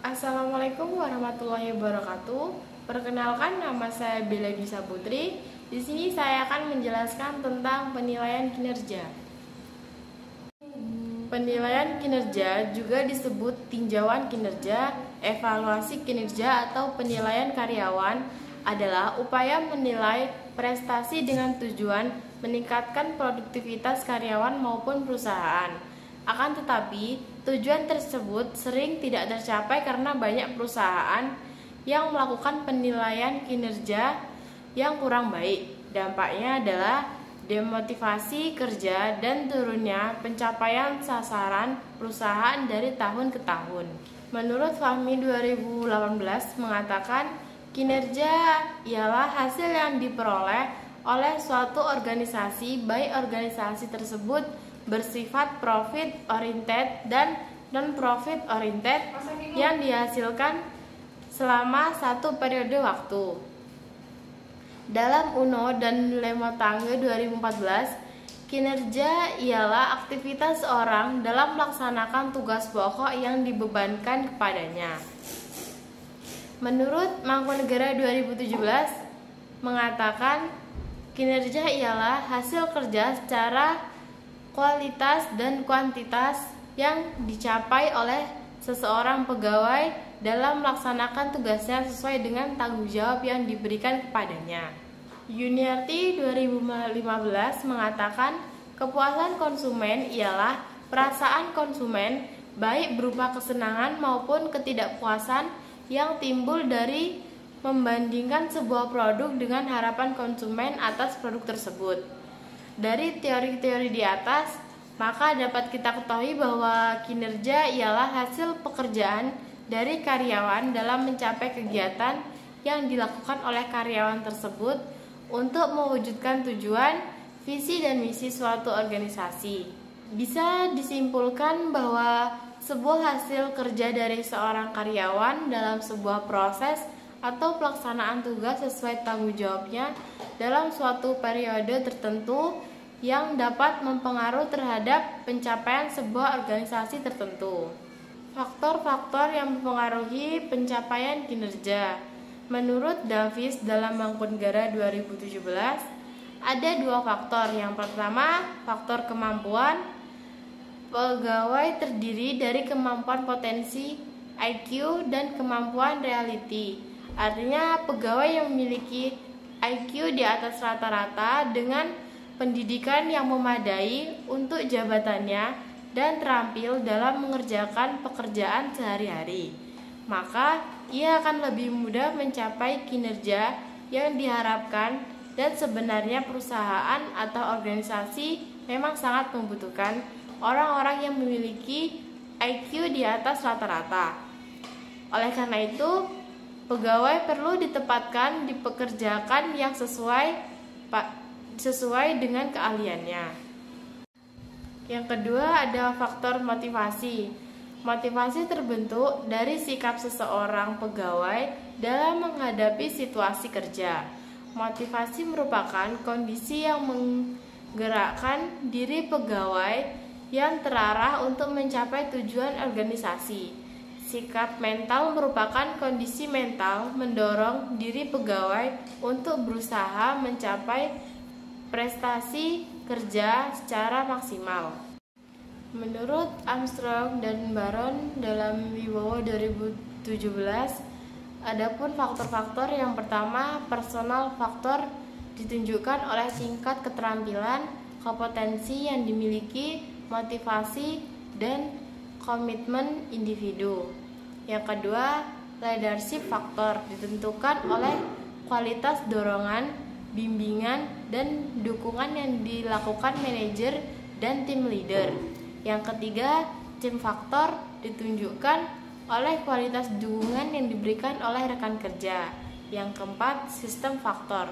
Assalamualaikum warahmatullahi wabarakatuh. Perkenalkan, nama saya Bella Disa Putri. Di sini saya akan menjelaskan tentang penilaian kinerja. Penilaian kinerja juga disebut tinjauan kinerja, evaluasi kinerja, atau penilaian karyawan adalah upaya menilai prestasi dengan tujuan meningkatkan produktivitas karyawan maupun perusahaan. Akan tetapi, tujuan tersebut sering tidak tercapai karena banyak perusahaan yang melakukan penilaian kinerja yang kurang baik. Dampaknya adalah demotivasi kerja dan turunnya pencapaian sasaran perusahaan dari tahun ke tahun. Menurut Fahmi 2018 mengatakan, kinerja ialah hasil yang diperoleh oleh suatu organisasi, baik organisasi tersebut bersifat profit oriented dan non-profit oriented yang dihasilkan selama satu periode waktu. Dalam UNO dan Lemotangge 2014, kinerja ialah aktivitas orang dalam melaksanakan tugas pokok yang dibebankan kepadanya. Menurut Mangkunegara 2017 mengatakan, kinerja ialah hasil kerja secara kualitas dan kuantitas yang dicapai oleh seseorang pegawai dalam melaksanakan tugasnya sesuai dengan tanggung jawab yang diberikan kepadanya. Yuniarti 2015 mengatakan, kepuasan konsumen ialah perasaan konsumen baik berupa kesenangan maupun ketidakpuasan yang timbul dari membandingkan sebuah produk dengan harapan konsumen atas produk tersebut. Dari teori-teori di atas, maka dapat kita ketahui bahwa kinerja ialah hasil pekerjaan dari karyawan dalam mencapai kegiatan yang dilakukan oleh karyawan tersebut untuk mewujudkan tujuan, visi, dan misi suatu organisasi. Bisa disimpulkan bahwa sebuah hasil kerja dari seorang karyawan dalam sebuah proses atau pelaksanaan tugas sesuai tanggung jawabnya dalam suatu periode tertentu yang dapat mempengaruhi terhadap pencapaian sebuah organisasi tertentu. Faktor-faktor yang mempengaruhi pencapaian kinerja. Menurut Davis dalam Mangkunegara 2017, ada dua faktor. Yang pertama, faktor kemampuan. Pegawai terdiri dari kemampuan potensi, IQ, dan kemampuan reality. Artinya, pegawai yang memiliki IQ di atas rata-rata dengan pendidikan yang memadai untuk jabatannya dan terampil dalam mengerjakan pekerjaan sehari-hari, maka ia akan lebih mudah mencapai kinerja yang diharapkan. Dan sebenarnya perusahaan atau organisasi memang sangat membutuhkan orang-orang yang memiliki IQ di atas rata-rata. Oleh karena itu, pegawai perlu ditempatkan dipekerjakan yang sesuai dengan keahliannya. Yang kedua ada faktor motivasi. Motivasi terbentuk dari sikap seseorang pegawai dalam menghadapi situasi kerja. Motivasi merupakan kondisi yang menggerakkan diri pegawai yang terarah untuk mencapai tujuan organisasi. Sikap mental merupakan kondisi mental mendorong diri pegawai untuk berusaha mencapai prestasi kerja secara maksimal. Menurut Armstrong dan Baron dalam Wibowo 2017, adapun faktor-faktor yang pertama, personal faktor ditunjukkan oleh tingkat keterampilan, kompetensi yang dimiliki, motivasi, dan komitmen individu. Yang kedua, leadership faktor ditentukan oleh kualitas dorongan, bimbingan, dan dukungan yang dilakukan manajer dan tim leader. Yang ketiga, team faktor ditunjukkan oleh kualitas dukungan yang diberikan oleh rekan kerja. Yang keempat, sistem faktor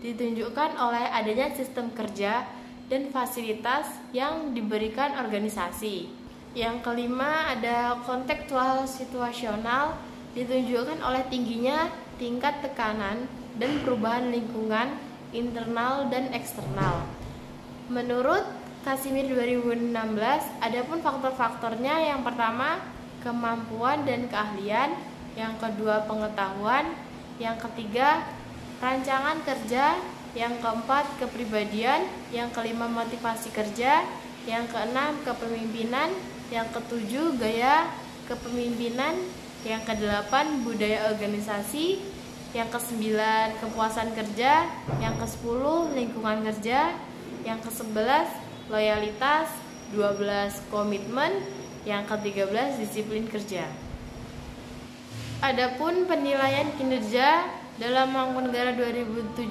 ditunjukkan oleh adanya sistem kerja dan fasilitas yang diberikan organisasi. Yang kelima ada kontekstual situasional ditunjukkan oleh tingginya tingkat tekanan dan perubahan lingkungan internal dan eksternal. Menurut Casimir 2016, adapun faktor-faktornya yang pertama kemampuan dan keahlian. Yang kedua, pengetahuan. Yang ketiga, rancangan kerja. Yang keempat, kepribadian. Yang kelima, motivasi kerja. Yang keenam, kepemimpinan. Yang ketujuh, gaya kepemimpinan. Yang kedelapan, budaya organisasi. Yang kesembilan, kepuasan kerja. Yang kesepuluh, lingkungan kerja. Yang kesebelas, loyalitas. 12, komitmen. Yang ke-13, disiplin kerja. Adapun penilaian kinerja dalam Mangkunegara 2017,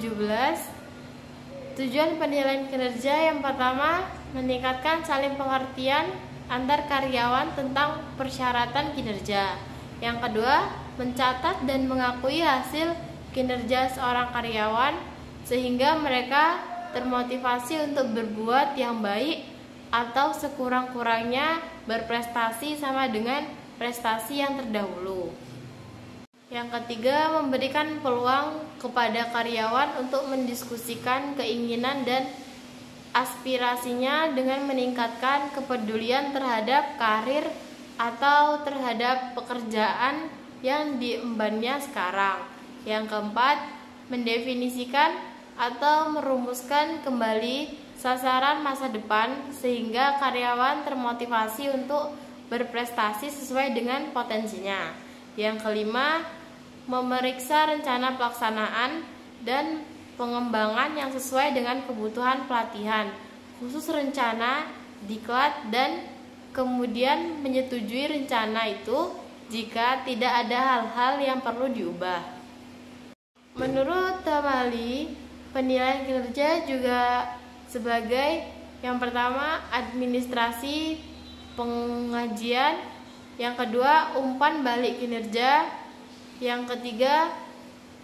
tujuan penilaian kinerja yang pertama, meningkatkan saling pengertian antar karyawan tentang persyaratan kinerja. Yang kedua, mencatat dan mengakui hasil kinerja seorang karyawan sehingga mereka termotivasi untuk berbuat yang baik atau sekurang-kurangnya berprestasi sama dengan prestasi yang terdahulu. Yang ketiga, memberikan peluang kepada karyawan untuk mendiskusikan keinginan dan aspirasinya dengan meningkatkan kepedulian terhadap karir atau terhadap pekerjaan yang diembannya sekarang. Yang keempat, mendefinisikan atau merumuskan kembali sasaran masa depan sehingga karyawan termotivasi untuk berprestasi sesuai dengan potensinya. Yang kelima, memeriksa rencana pelaksanaan dan pengembangan yang sesuai dengan kebutuhan pelatihan, khusus rencana, diklat, dan kemudian menyetujui rencana itu jika tidak ada hal-hal yang perlu diubah. Menurut Tamali, penilaian kinerja juga sebagai yang pertama, administrasi pengajian. Yang kedua, umpan balik kinerja. Yang ketiga,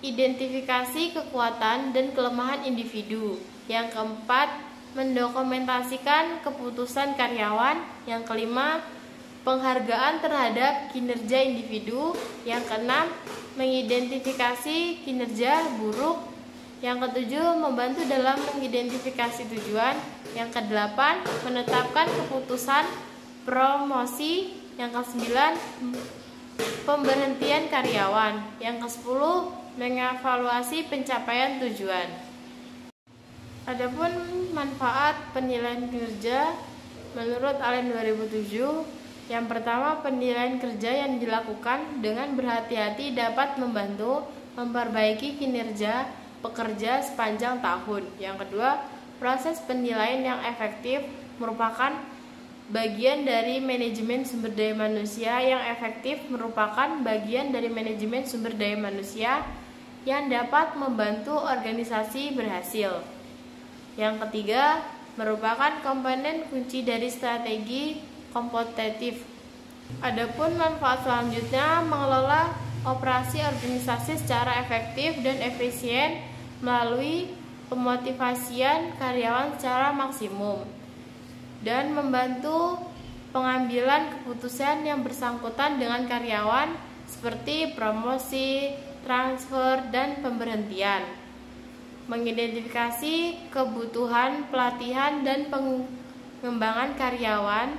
identifikasi kekuatan dan kelemahan individu. Yang keempat, mendokumentasikan keputusan karyawan. Yang kelima, penghargaan terhadap kinerja individu. Yang keenam, mengidentifikasi kinerja buruk. Yang ketujuh, membantu dalam mengidentifikasi tujuan. Yang kedelapan, menetapkan keputusan promosi. Yang kesembilan, pemberhentian karyawan. Yang ke-10, mengevaluasi pencapaian tujuan. Adapun manfaat penilaian kinerja menurut Allen 2007, yang pertama, penilaian kerja yang dilakukan dengan berhati-hati dapat membantu memperbaiki kinerja pekerja sepanjang tahun. Yang kedua, proses penilaian yang efektif merupakan bagian dari manajemen sumber daya manusia yang efektif merupakan bagian dari manajemen sumber daya manusia yang dapat membantu organisasi berhasil. Yang ketiga, merupakan komponen kunci dari strategi kompetitif. Adapun manfaat selanjutnya, mengelola operasi organisasi secara efektif dan efisien melalui pemotivasian karyawan secara maksimum dan membantu pengambilan keputusan yang bersangkutan dengan karyawan seperti promosi, transfer, dan pemberhentian. Mengidentifikasi kebutuhan pelatihan dan pengembangan karyawan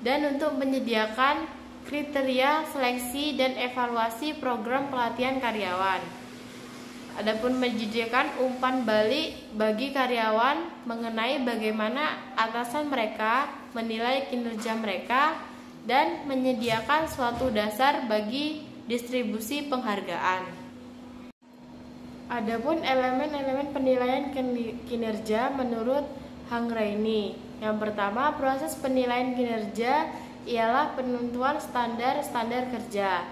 dan untuk menyediakan kriteria seleksi dan evaluasi program pelatihan karyawan. Adapun menyediakan umpan balik bagi karyawan mengenai bagaimana atasan mereka menilai kinerja mereka dan menyediakan suatu dasar bagi distribusi penghargaan. Adapun elemen-elemen penilaian kinerja menurut Hangreini. Yang pertama, proses penilaian kinerja ialah penentuan standar kerja.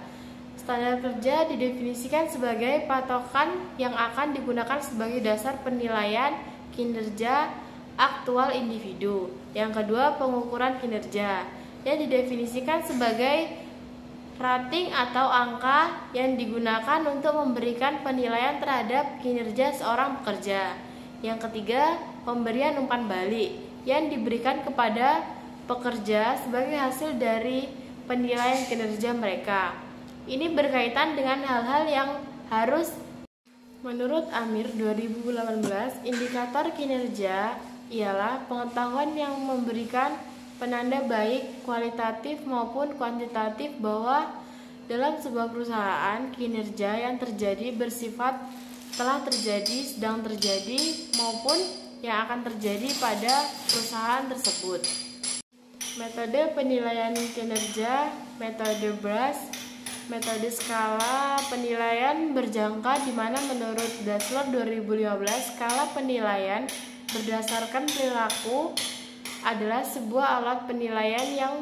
Standar kerja didefinisikan sebagai patokan yang akan digunakan sebagai dasar penilaian kinerja aktual individu. Yang kedua, pengukuran kinerja yang didefinisikan sebagai rating atau angka yang digunakan untuk memberikan penilaian terhadap kinerja seorang pekerja. Yang ketiga, pemberian umpan balik yang diberikan kepada pekerja sebagai hasil dari penilaian kinerja mereka. Ini berkaitan dengan hal-hal yang harus. Menurut Amir 2018, indikator kinerja ialah pengetahuan yang memberikan penanda baik kualitatif maupun kuantitatif bahwa dalam sebuah perusahaan kinerja yang terjadi bersifat telah terjadi, sedang terjadi, maupun yang akan terjadi pada perusahaan tersebut. Metode penilaian kinerja, metode BRAS, metode skala penilaian berjangka di mana menurut Dassler 2015 skala penilaian berdasarkan perilaku adalah sebuah alat penilaian yang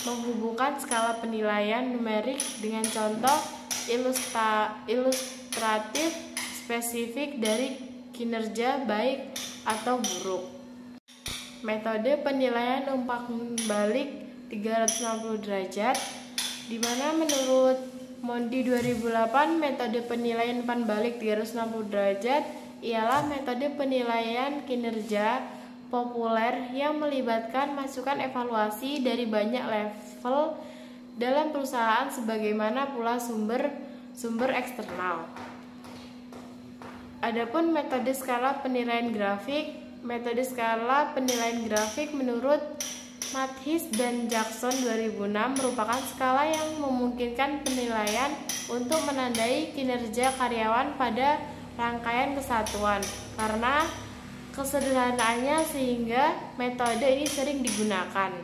menghubungkan skala penilaian numerik dengan contoh ilustratif spesifik dari kinerja baik atau buruk. Metode penilaian umpan balik 360 derajat di mana menurut Mondi 2008 metode penilaian umpan balik 360 derajat ialah metode penilaian kinerja populer yang melibatkan masukan evaluasi dari banyak level dalam perusahaan sebagaimana pula sumber eksternal. Adapun metode skala penilaian grafik, metode skala penilaian grafik menurut Mathis dan Jackson 2006 merupakan skala yang memungkinkan penilaian untuk menandai kinerja karyawan pada rangkaian kesatuan karena kesederhanaannya sehingga metode ini sering digunakan.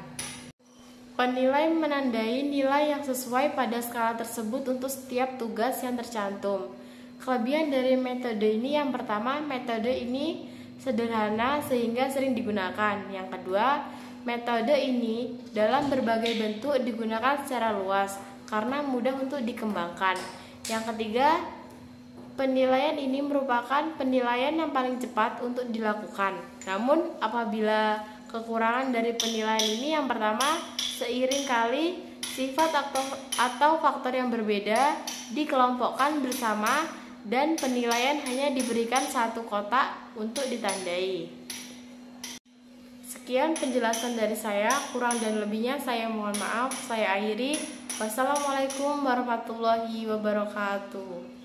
Penilai menandai nilai yang sesuai pada skala tersebut untuk setiap tugas yang tercantum. Kelebihan dari metode ini yang pertama, metode ini sederhana sehingga sering digunakan. Yang kedua, metode ini dalam berbagai bentuk digunakan secara luas karena mudah untuk dikembangkan. Yang ketiga, penilaian ini merupakan penilaian yang paling cepat untuk dilakukan. Namun, apabila kekurangan dari penilaian ini yang pertama, seiring kali sifat atau faktor yang berbeda dikelompokkan bersama dan penilaian hanya diberikan satu kotak untuk ditandai. Sekian penjelasan dari saya, kurang dan lebihnya saya mohon maaf. Saya akhiri. Wassalamualaikum warahmatullahi wabarakatuh.